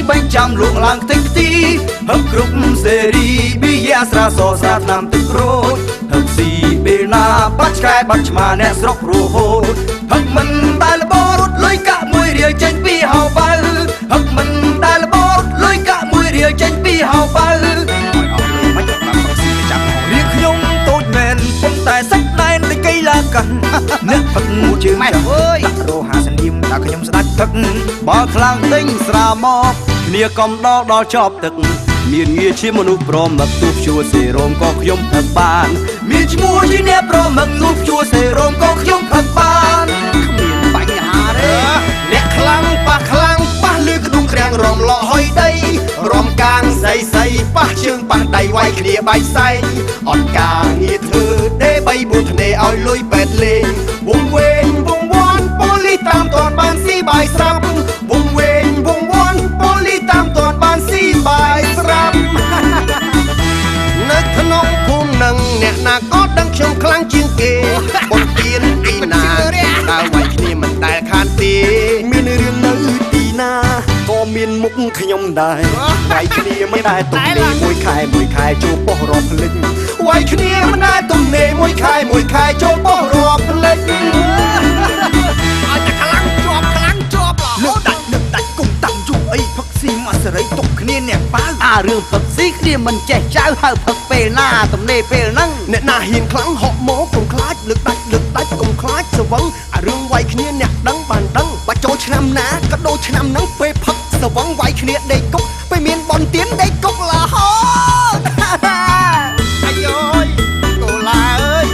បាញ់ចាំលក់ឡើងខ្ទេចខ្ទីហឹកគ្រប់សេរីប៊ីយ៉ាស្រាសស្រាឆ្នាំទឹកក្រូចហឹកស៊ីពេលណាបាច់ឆ្កែបាច់ឆ្មាអ្នកស្រុករហូតហឹកមិនដែលលបរត់លុយកាក់មួយរៀលចេញពីហៅបៅហឹកមិនដែលលបរត់លុយកាក់មួយរៀលចេញពីហៅបៅមិនយកតាមប្រស៊ីចាំរៀងខ្ញុំតូចមែនប៉ុន្តែសាច់ដែនដូចកីឡាកាន់អ្នកផឹកមួយជើងម៉ែអើយដាក់រោហាសនាមថាខ្ញុំស្ដាច់ផឹកបើខ្លាំងទិញស្រាមកគ្នាកំដល់ចប់ទឹកមានងារជាមនុស្សប្រមឹកទូជួសេរោមក៏ខ្ញុំផឹកបានមានឈ្មោះជាអ្នកប្រមឹកទូជួសេរោមក៏ខ្ញុំផឹកបានគ្មានបញ្ហាទេអ្នកខ្លាំងប៉ះលឺក្ដុងក្រាំងរំលោះហុយដីរំកាងសៃប៉ះជើងប៉ះដៃវាយគ្នាបាយសែងអត់ការងារធ្វើទេ3 4ធ្នេឲ្យលុយពេទ្យលេងវងវែងវងវាន់ប៉ូលីសតាមទាន់បានស៊ីបាយស្រាប់វងវែងវងវាន់ប៉ូលីសតាមទាន់បានស៊ីបាយស្រាប់នៅក្នុងភូមិនឹងអ្នកណាក៏ដឹងខ្ញុំខ្លាំងជាងគេបំពេញទីណាដើរវាយគ្នាមិនដែលខានទេមានរឿងនៅទីណាក៏មានមុខខ្ញុំដែរវាយគ្នាមិនដែលទុកលេមួយខែចូលបោះរាប់ភ្លេចវាយគ្នាមិនដែលទុំនេមួយខែចូលបោះរាប់ភ្លេចឲ្យតែខ្លាំងជាប់រហូតដាច់គុំតាំងយូរអីផឹកស៊ីមកសេរីទុកគ្នាអ្នកប៉ៅរឿងផឹកស៊ីគ្នាមិនចេះចៅហៅផឹកពេលណាទំនេពេលហ្នឹងអ្នកណាហ៊ានខ្លាំងហក់មកកុំខ្លាចលើកដាច់កុំខ្លាចស្វឹងរឿងវាយគ្នាអ្នកដឹងបានដឹងបើចូលឆ្នាំណាក៏ដូចឆ្នាំហ្នឹងពេលផឹកស្វឹងវាយគ្នាដេកគុកពេលមានបនទៀនដេកគុកឡាហោអាយអើយកូឡាអើយ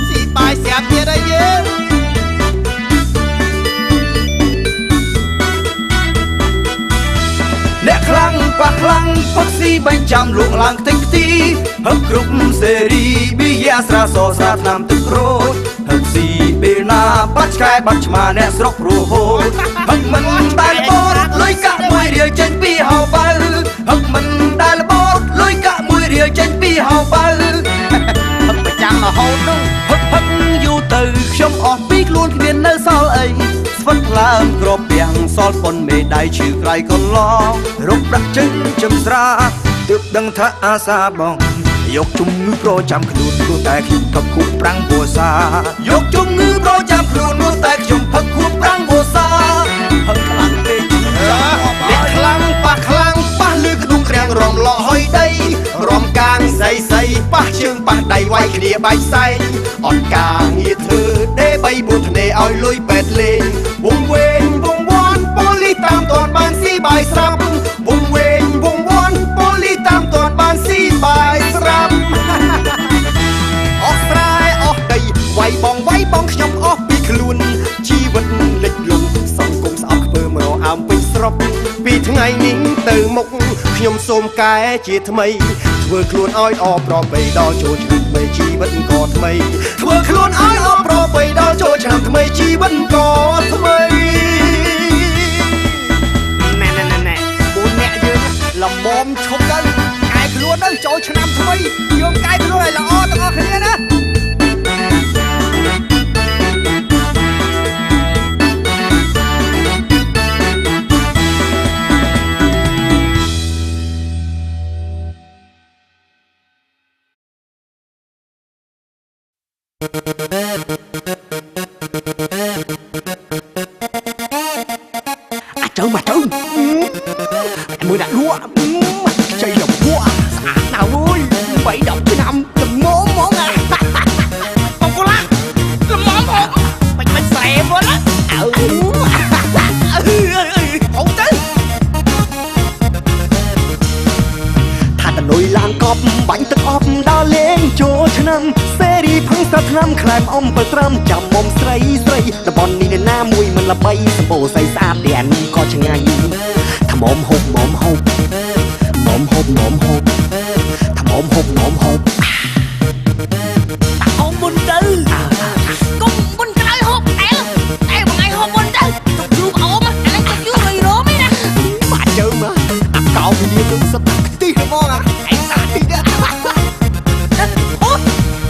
ស៊ីបាយស្រាប់ទៀតហើយយើងអ្នកខ្លាំងប៉ះខ្លាំងផឹកស៊ីបាញ់ចាំលក់ឡើងខ្ទេចខ្ទីហឹកគ្រប់សេរីប៊ីយ៉ាស្រាសស្រាឆ្នាំទឹកក្រូចហឹកស៊ីពេលណាបាច់ឆ្កែបាច់ឆ្មាអ្នកស្រុករហូតហឹកមិនដែលបរត់លុយកាក់មួយរៀលចេញពីហៅបៅហឹកមិនដែលបរត់លុយកាក់មួយរៀលចេញពីហៅបៅហឹកប្រចាំរហូតនោះហឹកយូរទៅខ្ញុំអស់ពីខ្លួនគ្មាននៅសល់អីស្វិតឡើងក្របពាំងសល់ប៉ុនមេដៃឈឺក្រៃកន្លងរកដាក់ជើងចំស្រាទើបដឹងថាអាសាបងយកជំងឺប្រចាំខ្លួនព្រោះតែខ្ញុំផឹកខួបប្រាំងពោសាយកជំងឺប្រចាំខ្លួនព្រោះតែខ្ញុំផឹកខួបប្រាំងពោសាហឹកខ្លាំងពេកអ្នកខ្លាំងប៉ះលឺក្ដុងក្រាំងរំលោះហុយដីរំកាងសៃប៉ះជើងប៉ះដៃវាយគ្នាបាយសែងអត់ការងារធ្វើទេ3 4ធ្នេឲ្យលុយពេទ្យលេងវងវែងវងវាន់ប៉ូលីសតាមទាន់បានស៊ីបាយស្រាប់វងវែងវងវាន់ប៉ូលីសតាមទាន់បានស៊ីបាយស្រាប់អស់ស្រែអស់ដីវាយបងខ្ញុំអស់ពីខ្លួនជីវិតលិចលង់សង្គមស្អប់ខ្ពើមរអើមពេញស្រុកពីថ្ងៃនេះទៅមុខខ្ញុំសូមកែជាថ្មីធ្វើខ្លួនឲ្យអប្របីដល់ចូលឆ្នាំថ្មីជីវិតក៏ថ្មីធ្វើខ្លួនឲ្យអប្របីដល់ចូលឆ្នាំថ្មីជីវិតក៏ថ្មីណែ4អ្នកយើងលំមឈប់ទៅកែខ្លួនទៅចូលឆ្នាំថ្មីយើងកែខ្លួនឲ្យល្អទាំងអស់គ្នាណាtrời mà trời mười đặt lúa chơi đồng lúa nào vui bảy đồng cái năm làm món à không có lá làm món không mày xè quá đó không chứ thà ta nuôi lang cọp bánhទឹកអប់ដល់លេងចូលឆ្នាំសេរីផឹងសាឆ្នាំខ្លែមអំបត្រាំចាំមុំស្រីតំបន់នេះណាមួយមិនល្បីសម្បូរស្អីស្អាតដែលក៏ឆ្ងាញ់ថ្មហូបថ្មហូបông bún tư cũng bún cái hộp em một ngày hộp bún tư chụp ốm á anh chụp chú mì rố mấy nè mà chơi mà ăn cậu thì đi luôn sắp tí là ngon à anh sao đi đó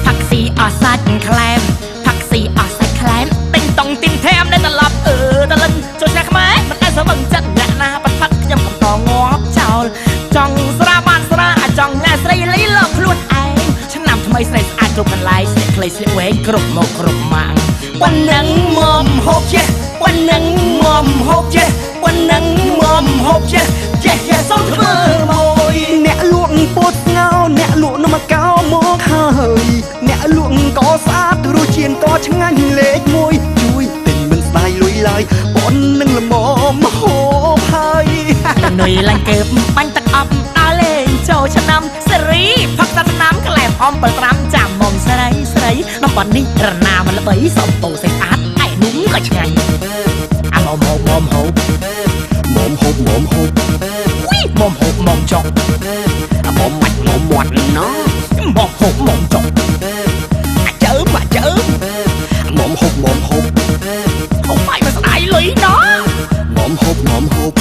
ผักซีออสัตแคลมผักซีออสัตแคลมติงตองติงแถมได้ตลับตะลึงจนแค่ไหมมันได้สะบังจัดแหละนะปัดพักยำกับตองงอ គ្រប់មកគ្រប់ម៉ាំងប៉ុណ្ណឹងមុំហូបចេះប៉ុណ្ណឹងមុំហូបចេះប៉ុណ្ណឹងមុំហូបចេះចេះចេះសុំធ្វើមួយអ្នកលក់ពោតស្ងោអ្នកលក់នំកៅមកហើយអ្នកលក់ក៏ស្អាតរសជាតិក៏ឆ្ងាញ់លេខ1ជួយទិញមិនស្ដាយលុយឡើយប៉ុណ្ណឹងល្មមហូបហើយនុយឡើងកើបបាញ់ទឹកអប់ដើរលេងចូលឆ្នាំសេរីផឹកសាត់ឆ្នាំក្លែមអំ7 5ចាំមុំស្រីស្រីតំបន់នេះរណាមិនល្បីសំពោសេស្អាតឯនំក៏ឆ្ងាញ់អាមុំហូបមុំហូបមុំហូបមុំហូបវីមុំហូបមុំចុកមុំបាច់មុំមាត់ណោមុំហូបមុំចុកអាចើមុំហូបមុំហូបហូបបាយមិនស្ដាយលុយណោមុំហូបមុំហូប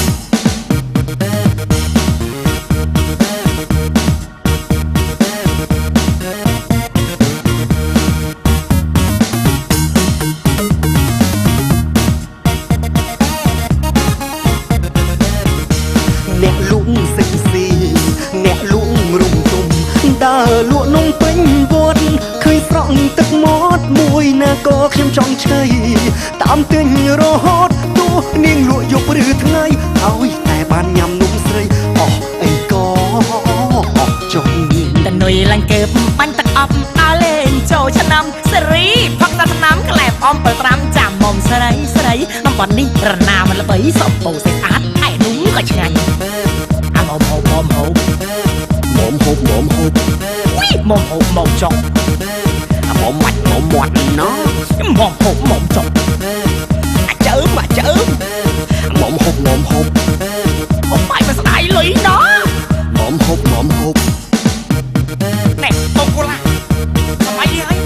អ្នកលក់សិចស៊ីអ្នកលក់រុំទុំដើរលក់នំពេញវត្តឃើញស្រក់ទឹកមាត់មួយណាក៏ខ្ញុំចង់ឆ្កៃតាមទិញរហូតទោះនាងលក់យប់ឬថ្ងៃឲ្យតែបានញ៉ាំនំស្រីអស់អីក៏អស់ចុងតនុយឡើងកើបបាញ់ទឹកអប់ដើរលេងចូលឆ្នាំសេរីផឹកសាត់ឆ្នាំក្លែមអំ7 5ចាំមុំស្រីស្រីតំបន់នេះរណាមិនល្បីសំពោសេស្អាតឯនំក៏ឆ្ងាញ់អាមុំហូបមុំហូបមុំហូបមុំហូបវីមុំហូបមុំចុកមុំមាច់មុំមាត់ណោមុំហូបមុំចុកអាចើមុំហូបមុំហូបហូបបាយមិនស្ដាយលុយណោមុំហូបមុំហូបណែតុងគូឡាសបាយហើយ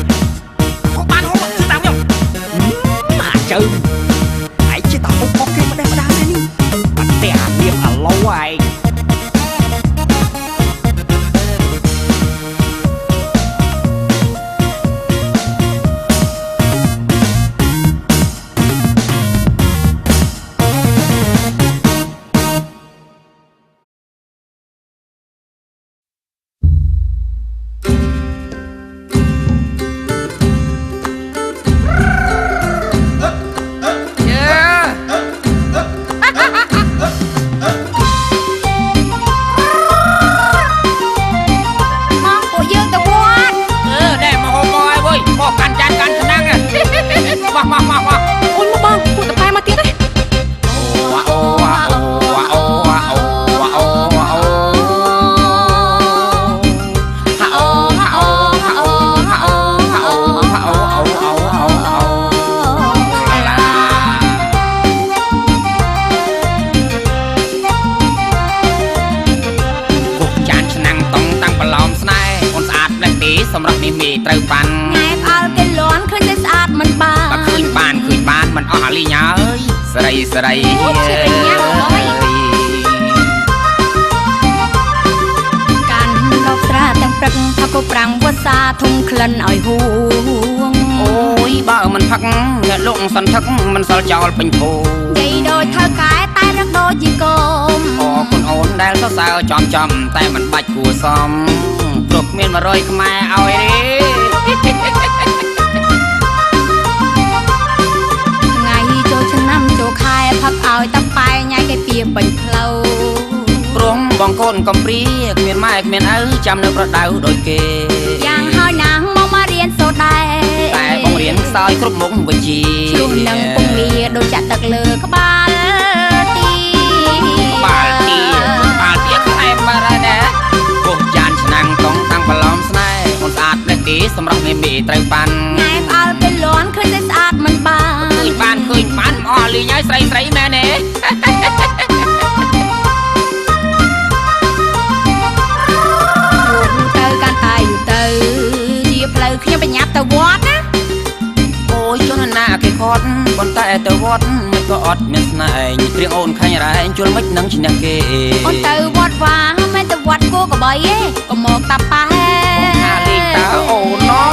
ហូបបានហូបជឿតាមខ្ញុំអាចើឯងជិះតែហូបមកគេមិនដែរទេនេះបាត់តែអានាមអាឡូឯងសម្រាប់មីមីត្រូវប៉ាន់ងែផ្អើលគេលន់ឃើញតែស្អាតមិនបានបើឃើញបានមិនអស់អាលីញ៉ាអើយស្រីកាន់ដបស្រាទាំងព្រឹកផឹកក៏ប្រាំងវស្សាធំក្លិនឲ្យហួងអូយបើមិនផឹកអ្នកលក់សន្ធឹកមិនសល់ចោលពេញភូនិយាយដូចធ្វើកែតែរឹកដូចជាកុំអរគុណអូនដែលសរសើរចំតែមិនបាច់គួសមព្រោះគ្មាន100ខ្មែរឲ្យទេថ្ងៃចូលឆ្នាំចូលខែផឹកឲ្យតាប៉ែញ៉ៃគេពីពេញផ្លូវព្រមបងកូនកំព្រាគ្មានម៉ែគ្មានឪចាំនៅប្រដៅដូចគេយ៉ាងហើយណាងមករៀនសូត្រដែរតែបងរៀនខ្សោយគ្រប់មុខវិជ្ជាព្រោះនឹងពុំងារដូចចាក់ទឹកលើក្បាលទីខ្មែរបារ៉ាដែរពុះចានឆ្នាំងកងតាំងបឡំស្នេហ៍អូនស្អាតផ្លែគេសម្រាប់មីមីត្រូវប៉ាន់ងែផ្អើលពេលលន់ឃើញតែស្អាតមិនបានឃើញបានអស់លីងហើយស្រីមែនទេទៅកាន់តែយូរទៅជាផ្លូវខ្ញុំបញ្ញាប់ទៅវត្តណាអូយជនណាគេខត់ប៉ុន្តែទៅវត្តមិនក៏អត់មានស្នេហ៍ព្រៀងអូនខាញ់រ៉ែជុលមិននឹងឈ្នះគេអូនទៅវត្តវាមិនទៅវត្តគោកបីទេក៏មកតាប៉ាហេអាលីតើអូនណោ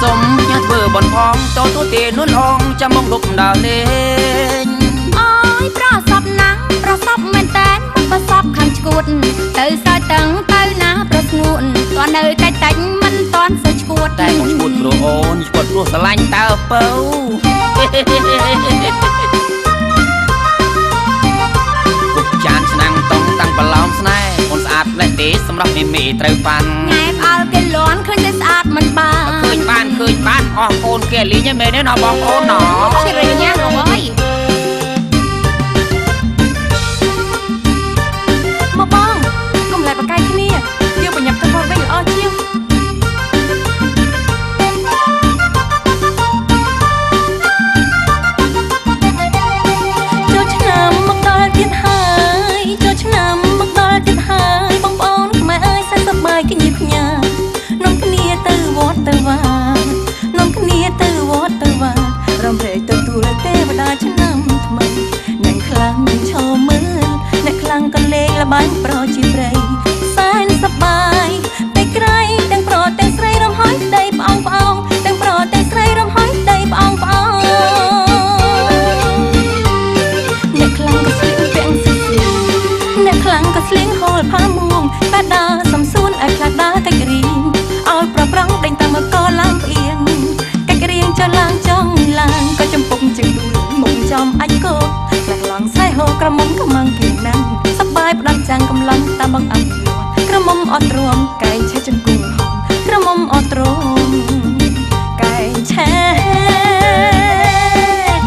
សុំញ៉ាំធ្វើបនផងចូលទេនួនអងចាំមកលុបដើរលេងអើយប្រសពណាស់ប្រសពមែនតែនប្រសពខាងឈួតទៅសើចតឹងទៅណាប្រ ស្ងួនតើនៅកាច់តាច់មិនតន់សូវឈួតតែមកឈួតព្រោះអូនឈួតព្រោះស្រឡាញ់តើពៅគុកចានឆ្នាំងតុងតាំងប្រឡោមស្នេហ៍អូនស្អាតផ្លែទេសម្រាប់មីត្រូវប៉ាន់ងែបអើគេលន់ឃើញតែស្អាតមិនបានឃើញបានអស់កូនគេលីងឯមែនទេណោះបងប្អូនណោះជ្រៃញ៉ាំអើយមកបងកុំលែបកាយគ្នាយើងប្រញាប់ទៅវិញល្អជាងចូលឆ្នាំមកដល់ទៀតហើយចូលឆ្នាំមកដល់ទៀតហើយបងប្អូនខ្មែរអើយសប្បាយគ្នាផ្ញើនាំគ្នាទៅវត្តទៅវានាំគ្នាទៅវត្តទៅវារំលែកទទួលទេវតាឆ្នាំថ្មីអ្នកខ្លាំងឈរមើលអ្នកខ្លាំងក៏លេងល្បែងប្រជាប្រិយសែនសប្បាយតែក្រៃទាំងប្រុសទាំងស្រីរំហើយដីផ្អងផ្អងទាំងប្រុសទាំងស្រីរំហើយដីផ្អងផ្អងអ្នកខ្លាំងក៏ស្លៀកពាក់ស៊ីស៊ីអ្នកខ្លាំងក៏ស្លៀកហូលផាមួងតែដើរសំសួនឲ្យខ្លាចដើរកាច់រៀងអោលប្រប្រងដេញតាមមកកឡើងផ្អៀងកាច់រៀងចុះឡើងចង់ឡើងក៏ចំពុកជើងដួលមុខចំអាចកោខ្លាំងឡងខ្សែហូក្រមុំកំងគៀងណាំសប្បាយផ្ដាំចាំងកំឡុងតាមបងអត់លួនក្រមុំអត់ទ្រាំកែងឆេះជង្គង់ហងក្រមុំអត់ទ្រាំកែងឆេះ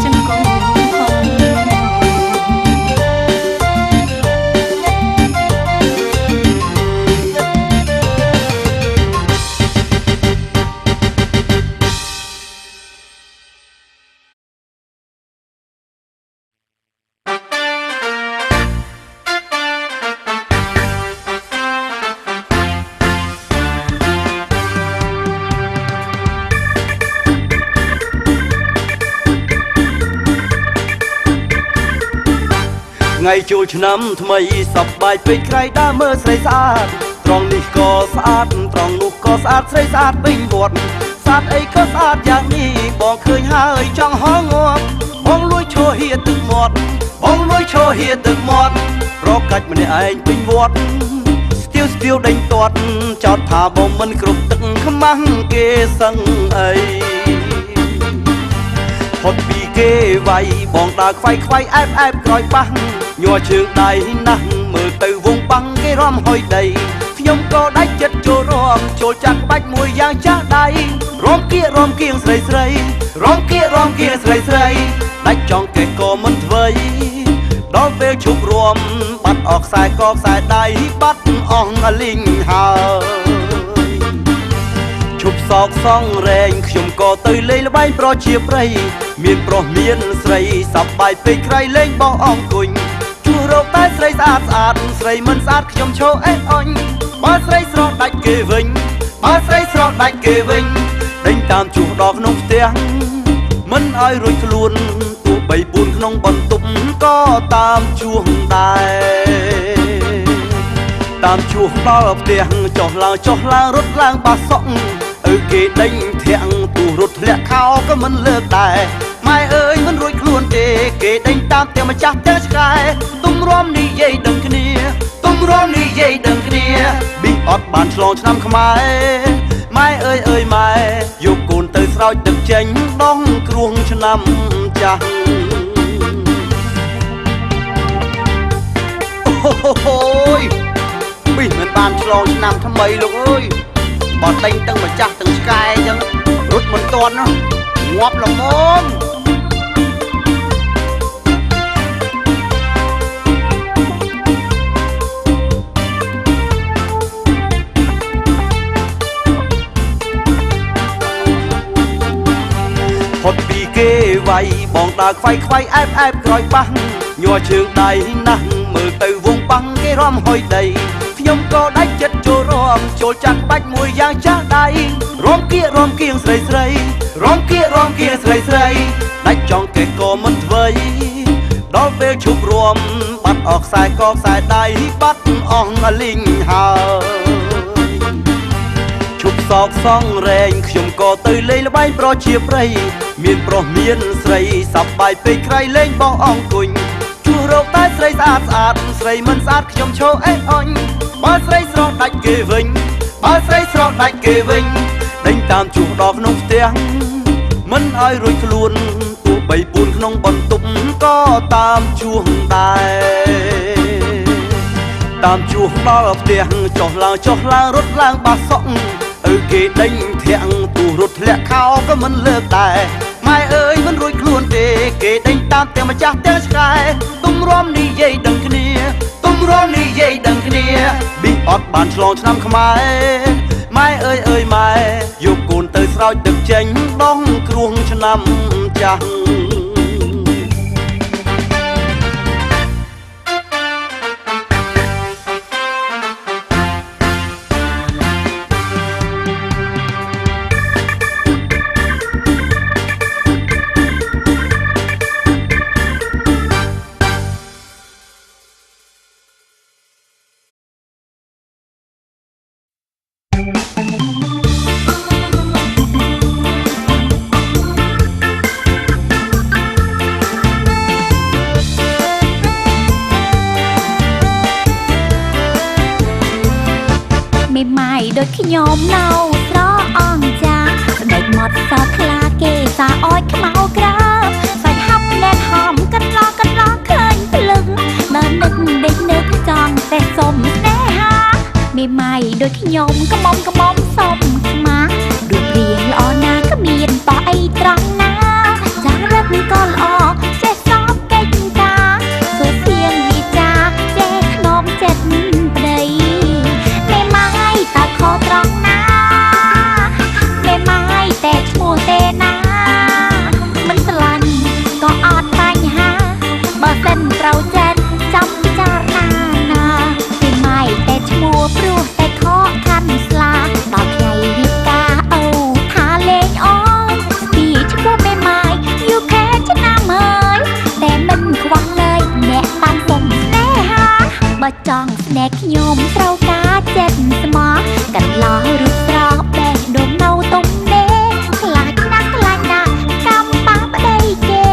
ជង្គង់ហងថ្ងៃចូលឆ្នាំថ្មីសប្បាយពេកក្រៃដើរមើលស្រីស្អាតត្រង់នេះក៏ស្អាតត្រង់នោះក៏ស្អាតស្រីស្អាតពេញវត្តស្អាតអីក៏ស្អាតយ៉ាងនេះបងឃើញហើយចង់ហងងាប់បងលួចឈរហៀទឹកមាត់បងលួចឈរហៀទឹកមាត់រកកាច់ម្នាក់ឯងពេញវត្តស្ទាវដេញទាត់ចោតថាបងមិនគ្រប់ទឹកខ្មាំងគេសឹងអីផុតពីគេវាយបងដើរខ្វាយអែបក្រោយប៉ះញ័រជើងដៃណាស់មើលទៅវងបាំងគេរំហុយដីខ្ញុំក៏ដាច់ចិត្តចូលរំចូលចាក់ក្បាច់មួយយ៉ាងចាស់ដៃរំគៀងស្រីរំគៀងស្រីដាច់ចង់គេក៏មិនធ្វើដល់ពេលជប់រំបាត់អស់ខ្សែកខ្សែដៃបាត់អស់លីងហើយឈប់សោកសងរែងខ្ញុំក៏ទៅលេងល្បែងប្រជាប្រិយមានប្រុសមានស្រីសប្បាយពេកក្រៃលេងបោះអង្គុញជួររកតែស្រីស្អាតស្រីមិនស្អាតខ្ញុំឈរអេះអញបើស្រីស្រស់ដាច់គេវិញដេញតាមជួសដល់ក្នុងផ្ទះមិនឲ្យរួចខ្លួនទោះបីពួនក្នុងបន្ទប់ក៏តាមជួសដែរតាមជួសដល់ផ្ទះចុះឡើងរត់ឡើងបាសក់ឪគេដេញធាក់ទូរត់ធ្លាក់ខោក៏មិនលើកដែរម៉ែអើយមិនរួចខ្លួនទេគេដេញតាមផ្ទះម្ចាស់ផ្ទះឆ្កែទុំរំនិយាយដឹងគ្នាប៊ីអត់បានឆ្លងឆ្នាំខ្មែរម៉ែអើយម៉ែយកកូនទៅស្រោចទឹកចេញដងគ្រោះឆ្នាំចាស់អូយប៊ីមិនបានឆ្លងឆ្នាំថ្មីលោកអើយបើដេញទាំងម្ចាស់ទាំងឆ្កែអញ្ចឹងរត់មិនទាន់ងាប់ល្មមផុតពីគេវាយបងដើរខ្វាយអែបក្រោយប៉ះញ័រជើងដៃណាស់មើលទៅវងបាំងគេរំហុយដីខ្ញុំក៏ដាច់ចិត្តចូលរំចូលចាក់ក្បាច់មួយយ៉ាងចាស់ដៃរំគៀងស្រីដាច់ចង់គេក៏មិនធ្វើដល់ពេលជប់រំបាត់អស់ខ្សែកខ្សែដៃបាត់អស់លីងហើយឈប់សោកសងរែងខ្ញុំក៏ទៅលេងល្បែងប្រជាប្រិយមានប្រុសមានស្រីសប្បាយពេកក្រៃលេងបោះអង្គុញជួសរកតែស្រីស្អាតស្រីមិនស្អាតខ្ញុំឈរអេះអញបើស្រីស្រស់ដាច់គេវិញ បើស្រីស្រស់ដាច់គេវិញដេញតាមជួបដល់ក្នុងផ្ទះមិនឲ្យរួចខ្លួនទោះបីពួនក្នុងបន្ទប់ក៏តាមជួបដែរតាមជួបដល់ផ្ទះចុះឡើងរត់ឡើងបាសក់ឪគេដេញធាក់ទូរត់ធ្លាក់ខោក៏មិនលើកដែរម៉ែអើយមិនរួចខ្លួនទេគេដេញតាមទាំងម្ចាស់ទាំងឆ្កែទុំរំនិយាយដឹងគ្នាប៊ីអត់បានឆ្លងឆ្នាំខ្មែរម៉ែអើយម៉ែយកកូនទៅស្រោចទឹកចេញដងគ្រោះឆ្នាំចាស់ដូចខ្ញុំនៅស្រអងចាស្ដេចមកសើខ្លាគេសាអោយខ្មៅក្រើសាច់ហាប់ណែនហំកន្លងឃើញភ្លឹងដើរនឹកដេកនឹកចង់តែសុំស្នេហាមេម៉ៃដូចខ្ញុំក្មុំសុំខ្មាស់រូបរាងល្អណាស់គ្មានតោះអីត្រង់ណាចាស់រឹកក៏ល្អចេះសពកិច្ចការសួរសៀងវិចាចេះខ្នំចិត្តប្តីមេម៉ៃតើខុសត្រង់ណាមេម៉ាយតែឈ្មោះទេណាមិនស្រឡាញ់ក៏អត់បញ្ហាបើសិនត្រូវចិត្តចាំពិចារណាណាមេម៉ាយតែឈ្មោះព្រោះតែខកខាន់ស្លាដល់ថ្ងៃរៀបការអូថាលេងអងពីឈ្មោះមេម៉ាយយូរខែឆ្នាំហើយតែមិនខ្វះលើយអ្នកតាមសុំស្នេហាបើចង់ស្នេហ៍ខ្ញុំត្រូវការចិត្តស្មោះកន្លងរូបស្រស់បេះដូងនៅទុំទេខ្លាចណាស់កម្មប៉ាប្តីគេ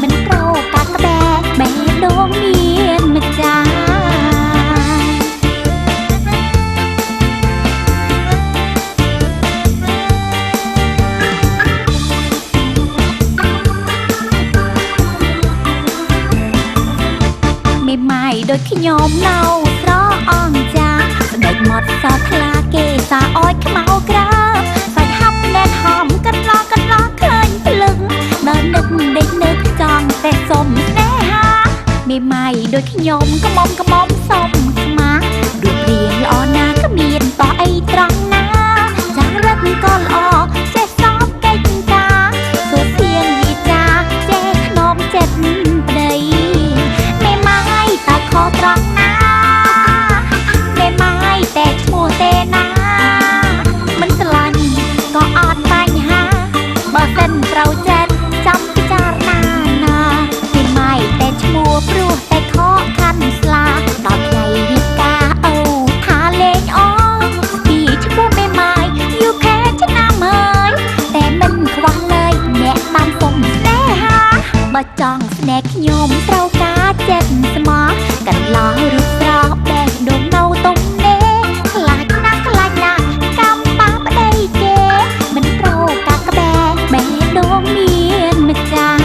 មិនប្រកាសក្បែរបេះដូងមានម្ចាស់មេម៉ាយដូចខ្ញុំនៅស្រអងចាស្ដេចមកសើខ្លាគេសាអោយខ្មៅក្រើសាច់ហាប់ណែនហំកន្លងឃើញភ្លឹងដើរនឹកដេកនឹកចង់តែសុំស្នេហាមេម៉ាយដូចខ្ញុំក្មុំសុំខ្មាស់រូបរាងល្អណាស់គ្មានតោះអីត្រង់ណាចាស់រឹកក៏ល្អចេះសពកិច្ចការសួរសៀងវិចាចេះខ្នំចិត្តប្តីមេម៉ាយតើខុសត្រង់ណាមេម៉ាយតែឈ្មោះទេណាមិនស្រឡាញ់ក៏អត់បញ្ហាបើសិនត្រូវចិត្តចាំពិចារណាណាមេម៉ាយតែឈ្មោះព្រោះតែខកខាន់ស្លាដល់ថ្ងៃរៀបការអូថាលេងអងពីឈ្មោះមេម៉ាយយូរខែឆ្នាំហើយតែមិនខ្វះលើយអ្នកបានសុំស្នេហាបើចង់ស្នេហ៍ខ្ញុំត្រូវការចិត្តស្មោះកន្លងរូបស្រស់បេះដូងនៅទុំទេខ្លាចណាស់កម្មប៉ាប្តីគេមិនប្រកាសក្បែរបេះដូងមានម្ចាស់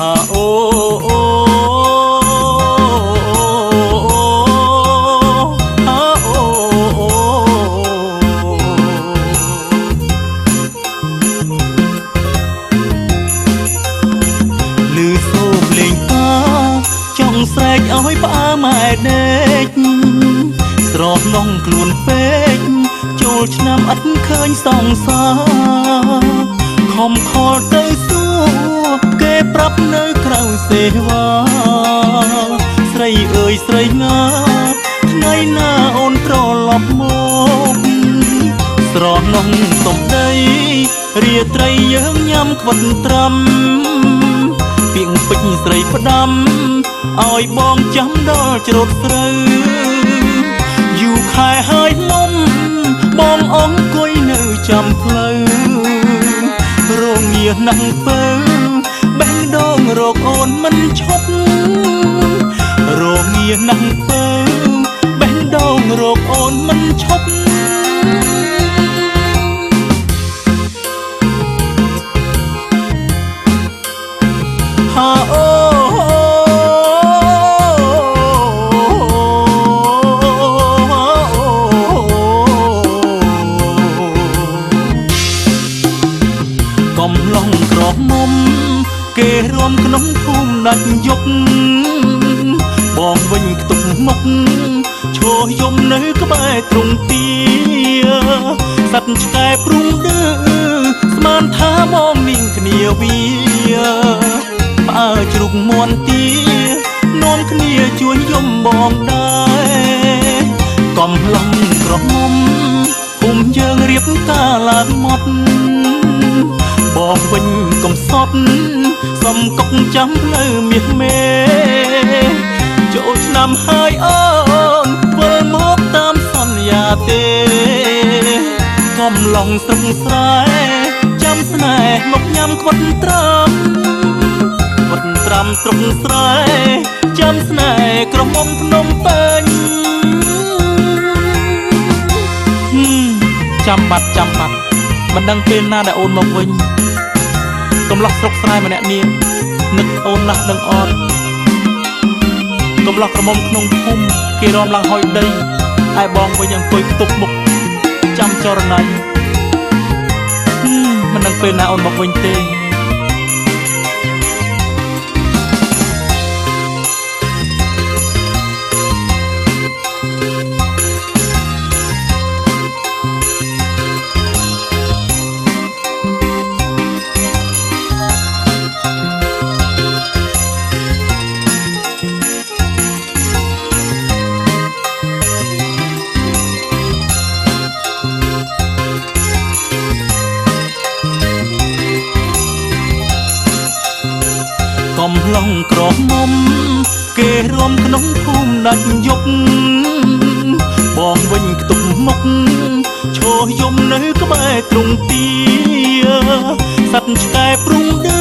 ហាអូអូហាអូអូលឺសូរភ្លេងតាចង់ស្រែកឲ្យផ្អើម៉ែដេកស្រស់ឡងខ្លួនពេកចូលឆ្នាំឥតឃើញសងសារខំខលទៅសួរគេប្រាប់នៅក្រៅសេវាស្រីអើយស្រីណាថ្ងៃណាអូនត្រឡប់មកស្រស់ឡងសំដីរាត្រីយើងញ៉ាំខ្វិតត្រាំ ពាងពេជ្រស្រីផ្ដាំឲ្យបងចាំដល់ច្រូតស្រូវយូរខែហើយមុំបងអង្គុយនៅចាំផ្លូវរងងារណាស់ពើបេះដូងរកអូនមិនឈប់រងងារណាស់ពើបេះដូងរកអូនមិនឈប់ហាអូកំឡុងក្រមុំគេរួមក្នុងភូមិដាច់យុគបងវិញខ្ទប់មុខឈរយំនៅក្បែរទ្រង់ទាសត្វឆ្កែព្រុងឌឺស្មានថាបងនាងគ្នាវាផ្អើជ្រុកមួនទានាំគ្នាជួយយំបងដែរកំឡុងក្រមុំភូមិយើងរៀបការឡើងម៉ត់បងវិញកំសត់សុំកុកចាំផ្លូវមាសមេចូលឆ្នាំហើយអូនវិលមកតាមសន្យាទេកំឡុងស្រុកស្រែចាំស្នេហ៍មកញ៉ាំខ្វិតត្រាំស្រុកស្រែចាំស្នេហ៍ក្រមុំភ្នំពេញចាំបាត់មិនដឹងពេលណាដែលអូនមកវិញកំឡោះស្រុកស្រែម្នាក់នាងនឹកអូនណាស់ដឹងអត់កំឡោះក្រមុំក្នុងភូមិគេរំឡើងហុយដីហើយបងវិញអង្គុយខ្ទប់មុខចាំចរណៃមិនដឹងពេលណាអូនមកវិញទេកំឡុងក្រមុំគេរួមក្នុងភូមិដាច់យុគបងវិញខ្ទប់មុខឈរយំនៅក្បែរទ្រង់ទាសត្វឆ្កែព្រុងឌឺ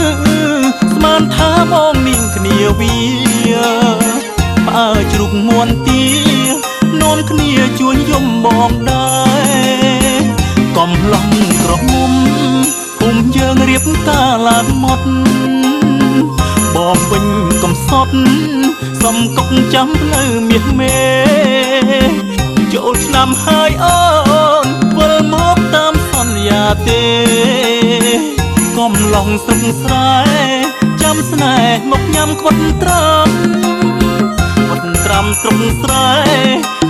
ស្មានថាបងនាងគ្នាវាផ្អើជ្រុកមួនទានាំគ្នាជួយយំបងដែរកំឡុងក្រមុំភូមិយើងរៀបការឡើងម៉ត់បងវិញកំសត់សុំកុកចាំផ្លូវមាសមេចូលឆ្នាំហើយអូនវិលមកតាមសន្យាទេកំឡុងស្រុកស្រែចាំស្នេហ៍មកញ៉ាំខ្វិតត្រាំស្រុកស្រែ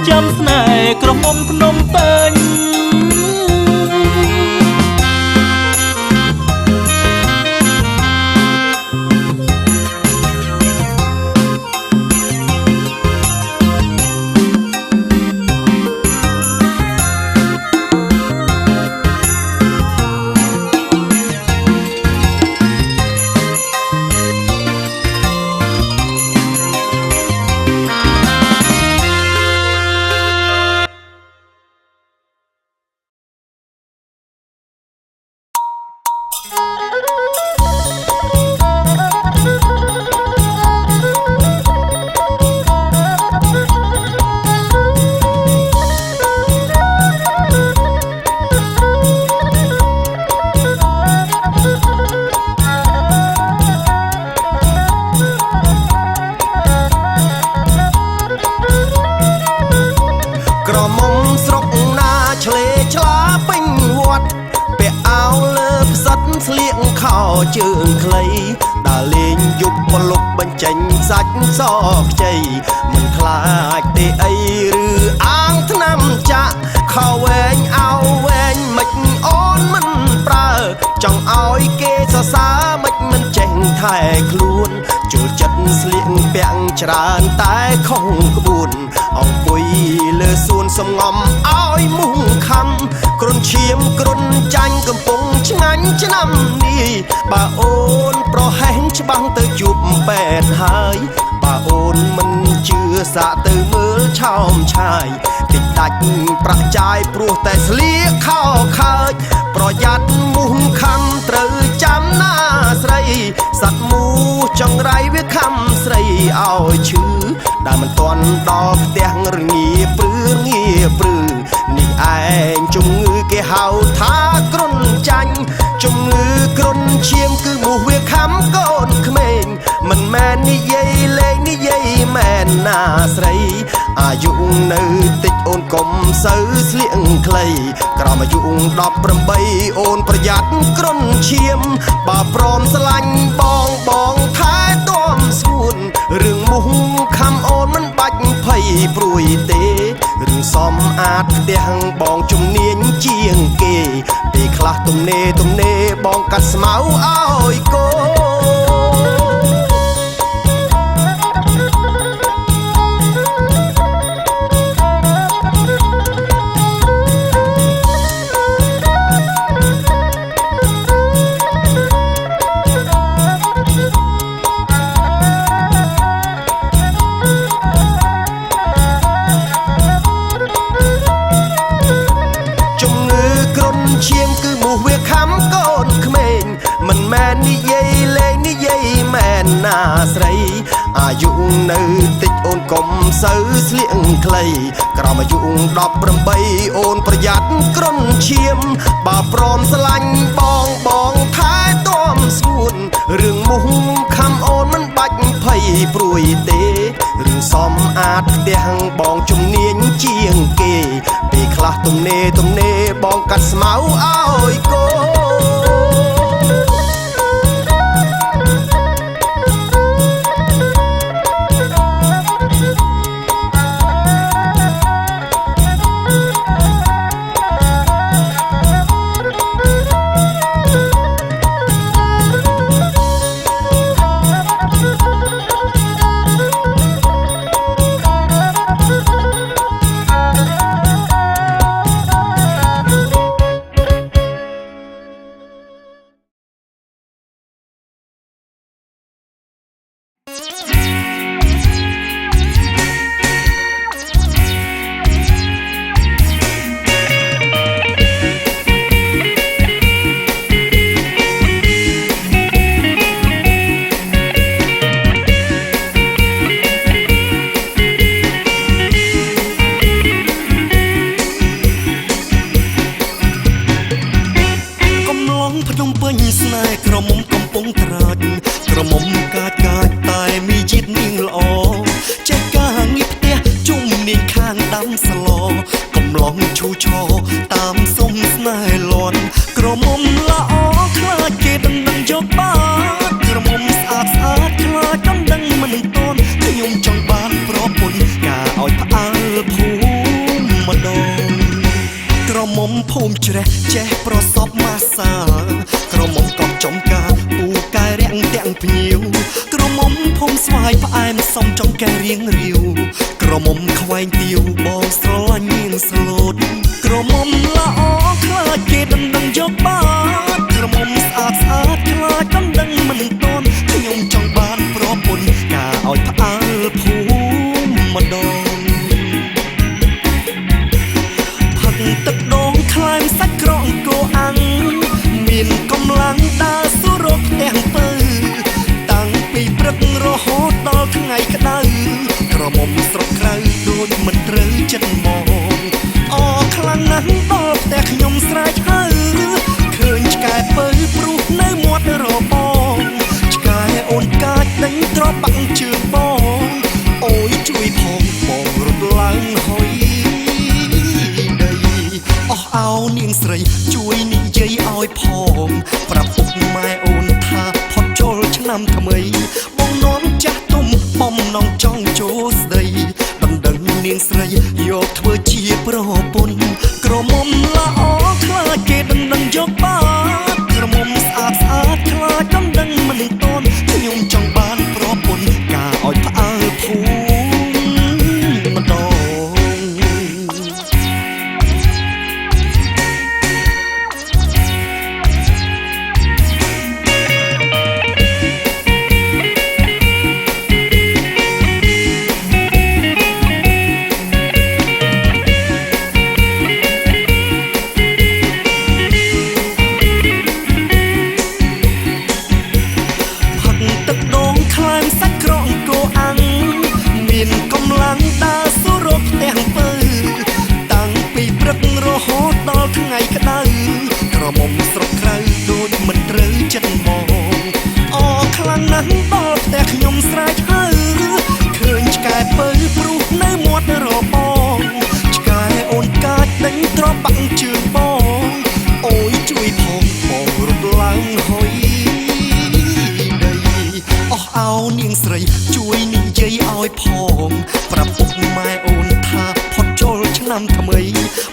ចាំស្នេហ៍ក្រមុំភ្នំពេញជើងខ្លីដើរលេងយប់មកលុបបញ្ចេញសាច់សខ្ចីមិនខ្លាចទេអីឬអាងថ្នាំចាក់ខោវែងអោវែងមិនអូនមិនប្រើចង់ឲ្យគេសរសើរមិនចេះថែខ្លួនជួល ចិត្តស្លៀកពាក់ច្រើនតែខុសក្បួនអង្គុយលើសួនសំងំឲ្យមុងខំគ្រុនឈាមគ្រុនចាញ់កំពុងឆ្ងាញ់ឆ្នាំនេះបើអូនប្រហែលច្បាំងទៅជួបពេទ្យហើយបើអូនមិនជឿសាកទៅមើលឆោមឆាយតិចដាច់ប្រាក់ចាយព្រោះតែស្លៀកខោខើចប្រយ័ត្នមុំខំត្រូវចាំណាស្រីសត្វមូចង្រៃវាខំស្រីឲ្យឈឺដែលមិនទាន់ដល់ផ្ទះរងាព្រឺងាព្រឺនេះឯងជំងឺគេហៅថាគ្រុនចាញ់ជំងឺគ្រុនឈាមគឺមូសវាខំកូនក្មេងមិនមែននិយាយលេងនិយាយមែនណាស្រីអាយុនៅតិចអូនកុំសូវស្លៀកខ្លីក្រោមអាយុ18អូនប្រយ័ត្នគ្រុនឈាមបើព្រមស្រឡាញ់បងថែទាំស្ងួនរឿងមូសខំអូនមិនបាច់ភ័យព្រួយទេរឿងសំអាតផ្ទះបងជំនាញជាងគេពេលខ្លះទំនេរបងកាត់ស្មៅឲ្យកូនឈាមគឺមូសវាខំកូនក្មេងមិនមែននិយាយលេងនិយាយមែនណាស្រីអាយុនៅតិចអូនកុំសូវស្លៀកខ្លីក្រោមអាយុ18អូនប្រយ័ត្នគ្រុនឈាមបើព្រមស្រឡាញ់បងថែទាំស្ងួនរឿងមូសខំអូនមិនបាច់ភ័យព្រួយទេរឿងសំអាតផ្ទះបងជំនាញជាងគេពេលខ្លះទំនេរបងកាត់ស្មៅឲ្យកូនជួយនិយាយឲ្យផងប្រាប់ពុកម៉ែអូនថាផុតចូលឆ្នាំថ្មីបងនាំចាស់ទុំបំណងចង់ចូលស្ដីបណ្ដឹងនាងស្រីយកធ្វើជាប្រពន្ធក្រមុំល្អខ្លាចគេដឹងយកបាត់ក្រមុំស្អាតខ្លាចដឹងមិនតន់ខ្ញុំចង់បានប្រពន្ធ ជើងបងអូយជួយផងបងរំឡើងហុយដីអស់អោនាងស្រីជួយនិយាយឲ្យផងប្រាប់ពុកម៉ែអូនថាផុតចូលឆ្នាំថ្មី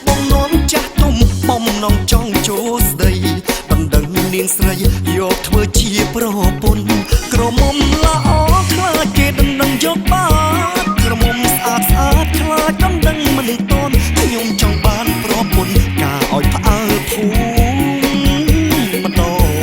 បងនាំចាស់ទុំបំណងចង់ចូលស្ដីបណ្ដឹងនាងស្រីយកធ្វើជាប្រពន្ធក្រមុំល្អខ្លាចគេដណ្ដឹងយកបាត់ក្រមុំស្អាតស្អាតខ្លាចដណ្ដឹងមិនតន់ខ្ញុំចង់បានប្រពន្ធការឲ្យផ្អើលភូមិម្ដង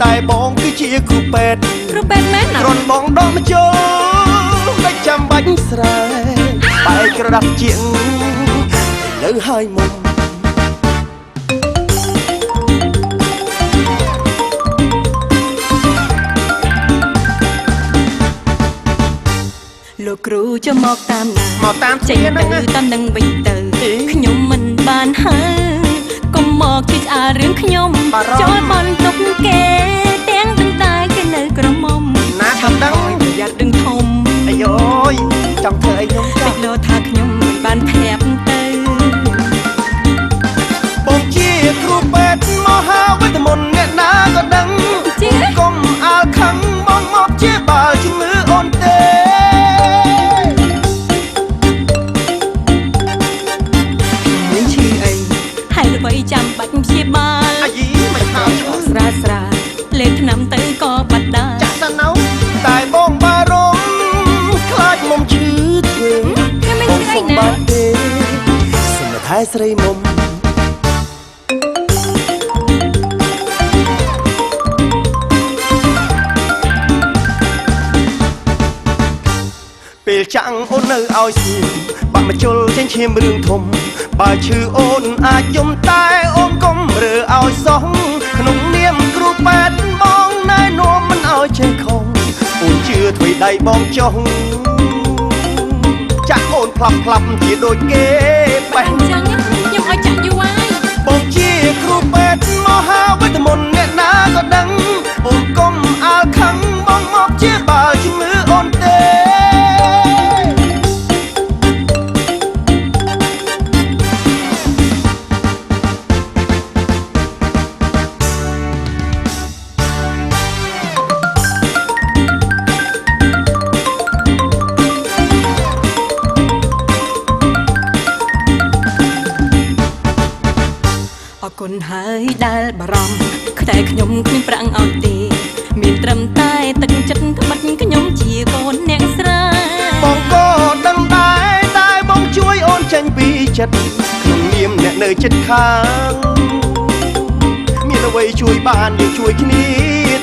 តែបងគឺជាគ្រូពេទ្យមែនណាគ្រាន់បងដកមកចូលមិនចាំបាច់ស្រែបែកក្រដាស់ជាងលើហើយមុំ គ្រូចុះមកតាមណា មកតាម ចេ ចេ ញ ញ ទៅ ហ្នឹងណា តាមនឹងវិញទៅខ្ញុំមិនបានហើកុំមកជិះឆ្អារឿងខ្ញុំ បារម្ភ ចូលបន់ទុកគេទាំងទាំងតែគេនៅក្រមុំ ណាថាដឹង ប្រយ័ត្នដឹងធំ អាយយចង់ធ្វើអីខ្ញុំចា តិចលោថាខ្ញុំមិនបានប្រាប់ទៅ បងជាគ្រូពេទ្យមហាវិទ្យាមន្តអ្នកណាក៏ដឹង ជា កុំអាលខឹងបងមកជាបើជំងឺអូនទេ មានឈឺអីហើយល្បីចាំបាច់ព្យាបាល អាយីមិនហៅឈ្មោះ ស្រាលស្រាលលេបថ្នាំទៅក៏បាត់ដែរ ចាក់សិននៅតែបងបារម្ភខ្លាចមុំឈឺធ្វើ ខ្ញុំមិន បង ស្គា សុំ ល់ បា ណា ត់ទេសុំតែថែស្រីមុំពេលចាំងអូននៅឲ្យស្ងៀមបាក់មកជុលចេញឈាមរឿងធំបើឈឺអូនអាចយំតែអូនកុំរើឲ្យសោះក្នុងនាមគ្រូពេទ្យបងណែនាំមិនឲ្យចេះខំអូនជឿធ្វើដៃបងចុះចាក់អូនផ្លាប់ផ្លាប់ជាដូចគេបេះ អញ្ចឹងខ្ញុំឲ្យចាក់យូរហើយ បងជាគ្រូពេទ្យមហាវិទ្យាមន្តអ្នកណាក៏ដឹងអូនកុំអាលខឹងបងមកជាបើជំងឺអូនទេ អរគុណហើយដែលបារម្ភតែខ្ញុំគ្មានប្រាំងឲ្យទេមានត្រឹមតែទឹកចិត្តក្បិតខ្ញុំជាកូនអ្នកស្រី បងក៏ដឹងដែរតែបងជួយអូនចេញពីចិត្តក្នុងនាមអ្នកនៅចិត្តខាងមានអ្វីជួយបានយើងជួយគ្នា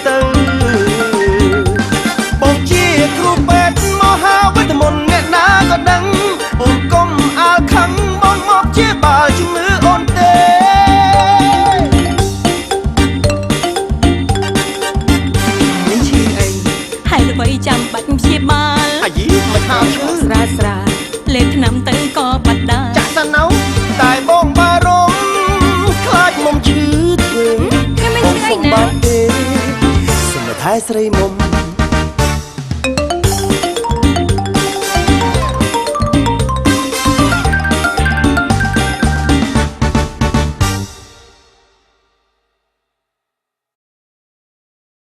ទៅបងជាគ្រូពេទ្យមហាវិទ្យាមន្តអ្នកណាក៏ដឹងអូនកុំអាលខឹងបងមកជាបើជំងឺអូនទេ មានឈឺអីហើយល្បីចាំបាច់ព្យាបាល អាយីមិនហៅឈ្មោះ ស្រាលស្រាលលេបថ្នាំទៅក៏បាត់ដែរ ចាក់សិននៅតែបងបារម្ភខ្លាចមុំឈឺធ្វើ ខ្ញុំមិន បង ស្គា សុំ ល់ណា បាត់ទេសុំតែថែស្រីមុំ